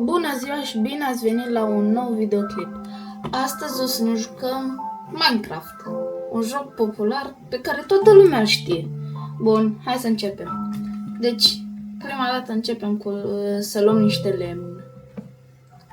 Bună ziua și bine ați venit la un nou videoclip. Astăzi o să ne jucăm Minecraft, un joc popular pe care toată lumea știe. Bun, hai să începem. Deci, prima dată începem cu să luăm niște lemn.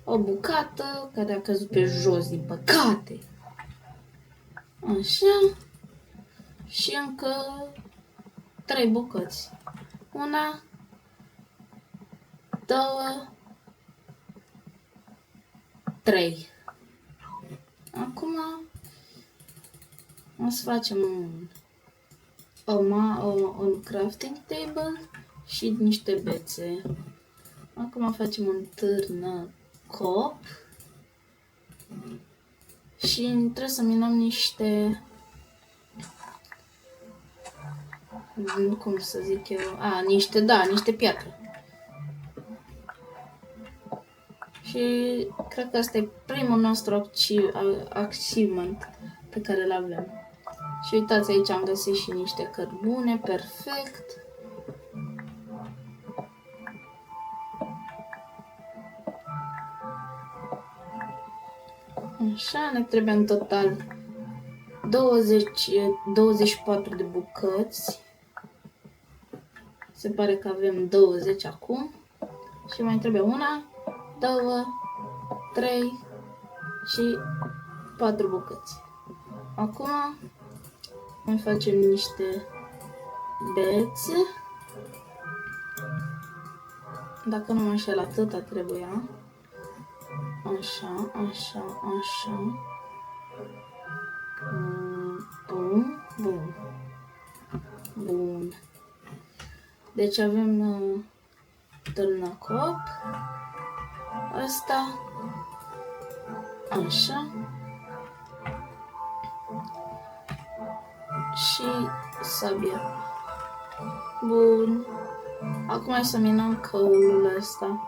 O bucată care a căzut pe jos, din păcate. Așa. Și încă 3 bucăți. 1, 2, 3. Acum o să facem un crafting table și niște bețe. Acum facem un târnăcop și trebuie să minăm niște, cum să zic eu, niște piatră. Și cred că asta e primul nostru achievement pe care îl avem. Și uitați, aici am găsit și niște cărbune, perfect. Așa, ne trebuie în total 24 de bucăți. Se pare că avem 20 acum. Și mai trebuie 1, 2, 3 și 4 bucăți. Acum mai facem niște bețe. Dacă nu mă înșel, atâta trebuia. Așa, așa, așa. Bun, bun. Bun. Deci avem târnăcop. Asta. Așa. Și sabia. Bun. Acum hai să minăm căulul ăsta.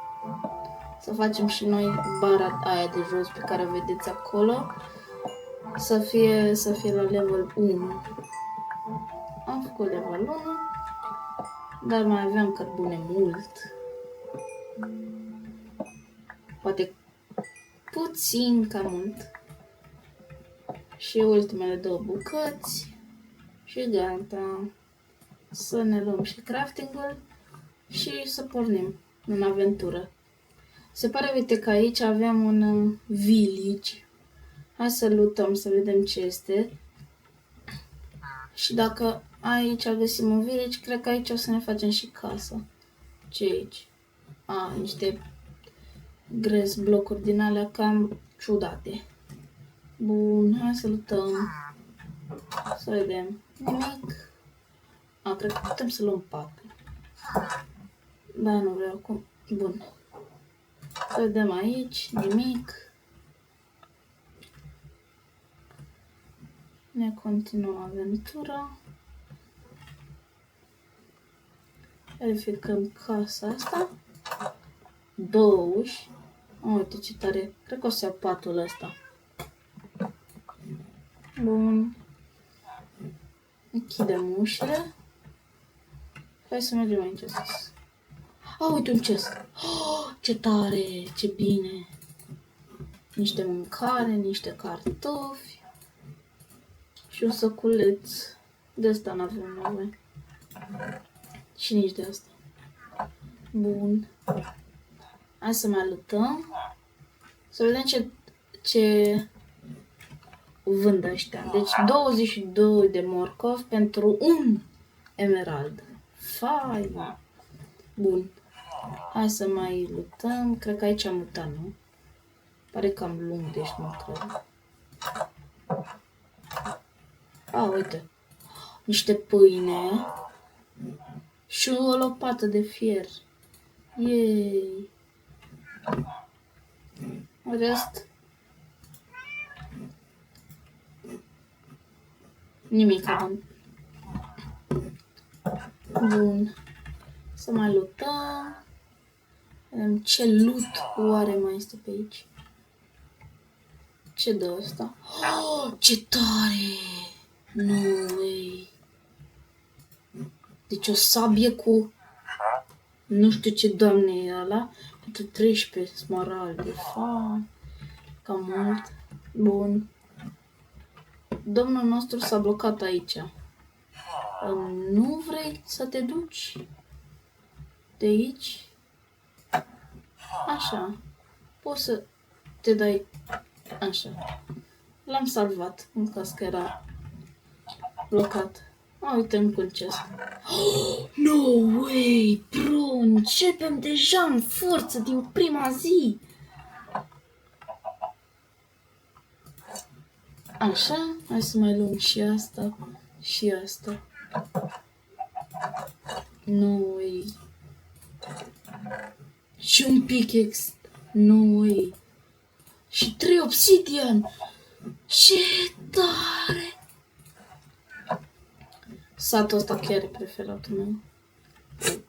Să facem și noi bara aia de jos pe care o vedeți acolo. Să fie la level 1. Am făcut level 1. Dar mai avem cărbune mult. Poate puțin cam mult. Și ultimele 2 bucăți. Și gata. Să ne luăm și crafting-ul și să pornim în aventură. Se pare, uite, că aici avem un village. Hai să lutăm, să vedem ce este. Și dacă aici găsim un village, cred că aici o să ne facem și casă. Ce aici? Niște grass blocuri din alea cam ciudate. Bun, hai să lutăm. Să vedem. Nimic. Cred că putem să luăm 4. Da, nu vreau acum. Bun. Să vedem aici. Nimic. Ne continuăm aventura. Verificăm casa asta. 2 uși. Uite ce tare. Cred că o să iau patul ăsta. Bun. Închidem ușile. Hai să mergem aici sus. Uite un chest. Ce tare, ce bine. Niște mâncare, niște cartofi. Și un săculeț. De asta n-avem nevoie. Și nici de asta. Bun. Hai să mai luptăm. Să vedem ce vând ăștia. Deci 22 de morcov pentru un emerald. Fain. Bun. Hai să mai luptăm. Cred că aici am mutat, nu? Pare cam lung, deci nu cred. Uite. Niște pâine. Și o lopată de fier. Yay. În rest, nimic acum. Bun. Să mai luptăm. Vedem ce loot oare mai este pe aici. Ce dă asta? Ce tare! Nu, ei. Deci o sabie cu nu știu ce doamne e ăla. 13 smaralde. Cam mult. Bun. Domnul nostru s-a blocat aici. Nu vrei să te duci de aici? Așa. Poți să te dai așa. L-am salvat în caz că era blocat. Uite în concest. Oh, no way, bro! Începem deja în forță din prima zi. Așa, hai să mai luăm și asta și asta. No way. Și un pickaxe. No way. Și 3 obsidian. Ce tare! Satul ăsta chiar e preferatul meu.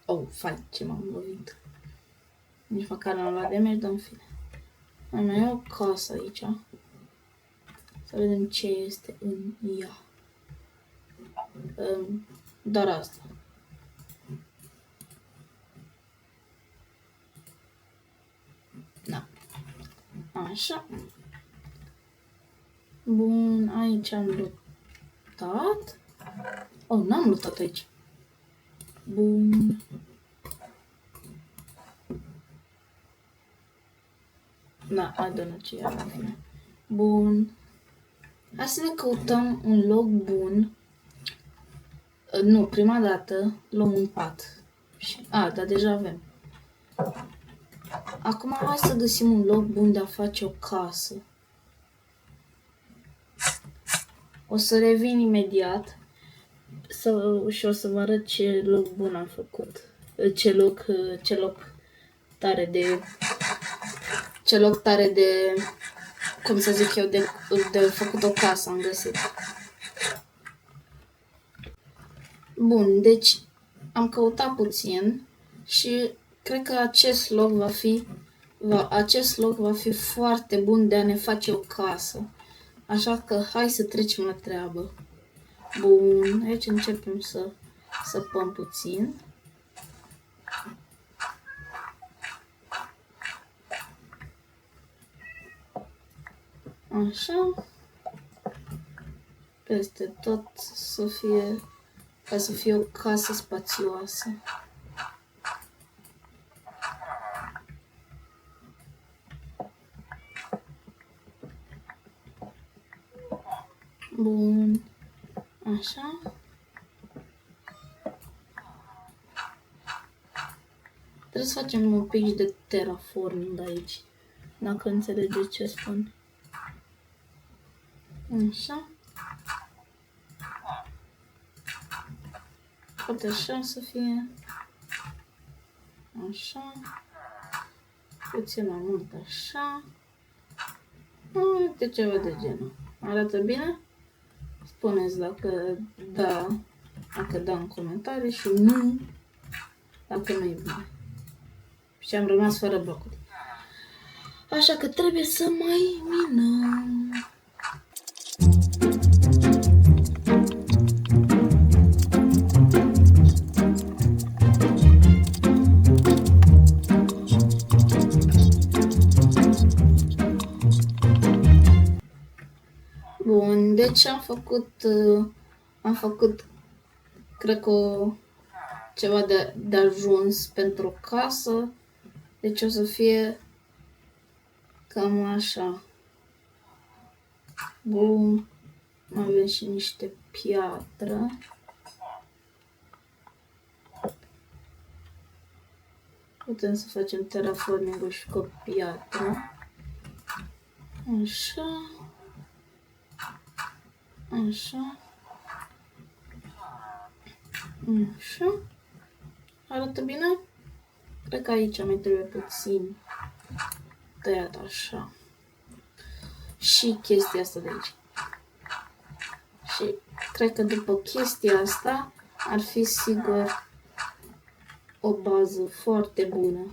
Oh, fai, ce m-am lovit. Nici măcar n-am luat damage, dar în fine. Mai e o casă aici. Să vedem ce este în ea. Doar asta. Da. Așa. Bun, aici am luptat. Oh, n-am luptat aici. Bun. Da, I don't know ce e. Bun. Hai să ne căutăm un loc bun. Nu, prima dată luăm un pat. Dar deja avem. Acum hai să găsim un loc bun de a face o casă. O să revin imediat și o să vă arăt ce loc bun am făcut. Ce loc tare de cum să zic eu, de făcut o casă am găsit. Bun, deci am căutat puțin și cred că acest loc va fi foarte bun de a ne face o casă. Așa că hai să trecem la treabă. Bun, aici începem să săpăm puțin. Așa. Peste tot ca să fie o casă spațioasă. Bun. Așa. Trebuie să facem un pic de terraforming aici. Dacă înțelegeți ce spun. Așa. Poate așa să fie. Așa. Puțin mai mult așa. Uite ceva de genul. Arată bine? Spuneți dacă da în comentarii și nu dacă nu e bine. Și am rămas fără blocuri. Așa că trebuie să mai minăm. Bun, deci am făcut cred că ceva de ajuns pentru o casă. Deci o să fie cam așa. Bun, mai avem și niște piatră. Putem să facem terraforming-ul și cu piatră. Așa. Așa. Așa. Arată bine? Cred că aici mai trebuie puțin tăiat așa. Și chestia asta de aici. Și cred că după chestia asta ar fi sigur o bază foarte bună.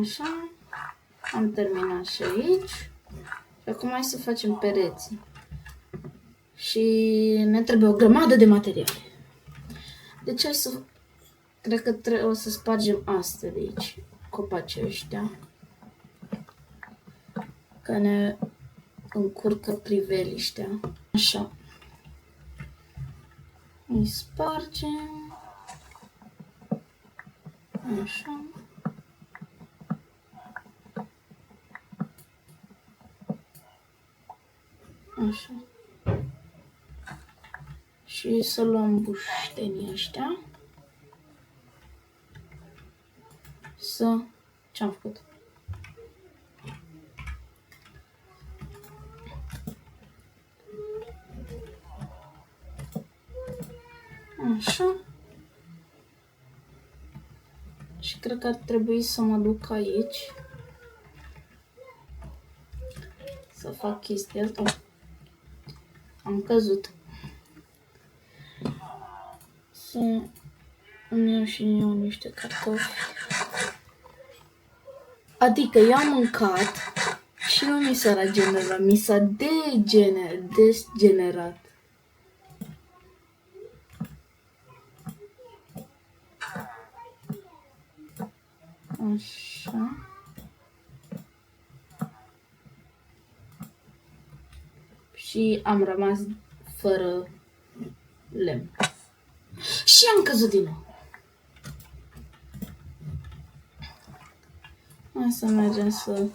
Așa. Am terminat și aici. Și acum hai să facem pereții. Și ne trebuie o grămadă de materiale. Deci hai să... Cred că o să spargem astea de aici. Copacii ăștia. Că ne încurcă priveliștea. Așa. Îi spargem. Așa. Așa. Și să luăm buștenii ăștia. Ce-am făcut? Așa. Și cred că ar trebui să mă duc aici. Să fac chestia asta. Am căzut. Să îmi iau și eu niște cartofi. Adică eu am mâncat și nu mi s-a regenerat, mi s-a degenerat. Așa. Și am rămas fără lemn. Și am căzut din nou. Hai să mergem să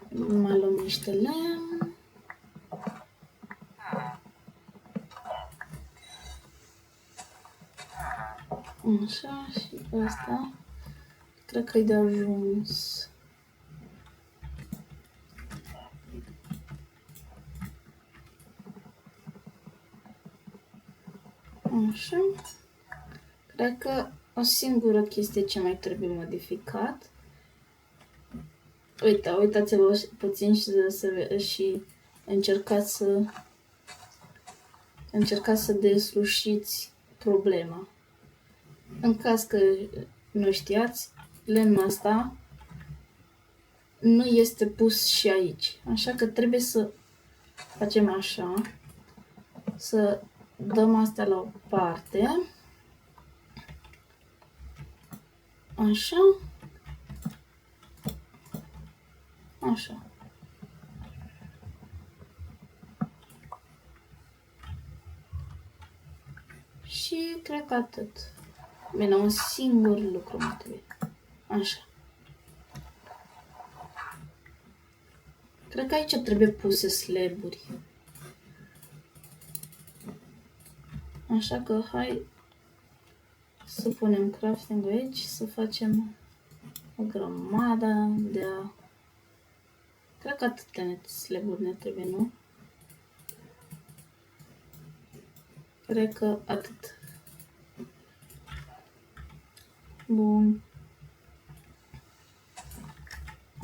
mai luăm niște lemn. Așa, și asta cred că e de ajuns. Așa. Cred că o singură chestie ce mai trebuie modificat. Uitați-vă puțin și încercați să deslușiți problema. În caz că nu știați, lemnul ăsta nu este pus și aici. Așa că trebuie să facem așa, să dăm astea la o parte. Așa. Așa. Și cred că atât. Bine, un singur lucru mai trebuie. Așa. Cred că aici trebuie puse slaburi. Așa că hai să punem crafting aici, să facem o grămadă de a... Cred că atâtea slaburi ne trebuie, nu? Cred că atât. Bun.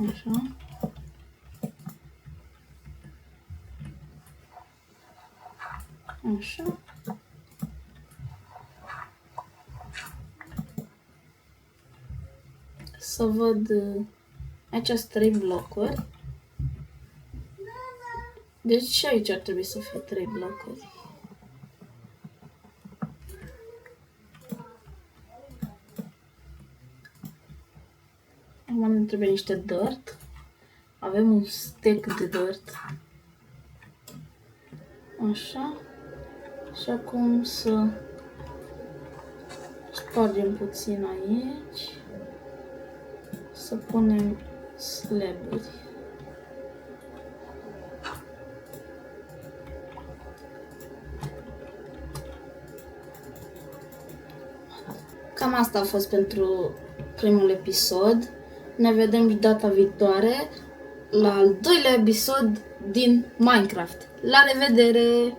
Așa. Așa. Să văd... Aici sunt 3 blocuri. Deci și aici ar trebui să fie 3 blocuri. Acum ne trebuie niște dirt. Avem un stack de dirt. Așa. Și acum să spargem puțin aici. Să punem slaburi. Cam asta a fost pentru primul episod. Ne vedem data viitoare la al doilea episod din Minecraft. La revedere!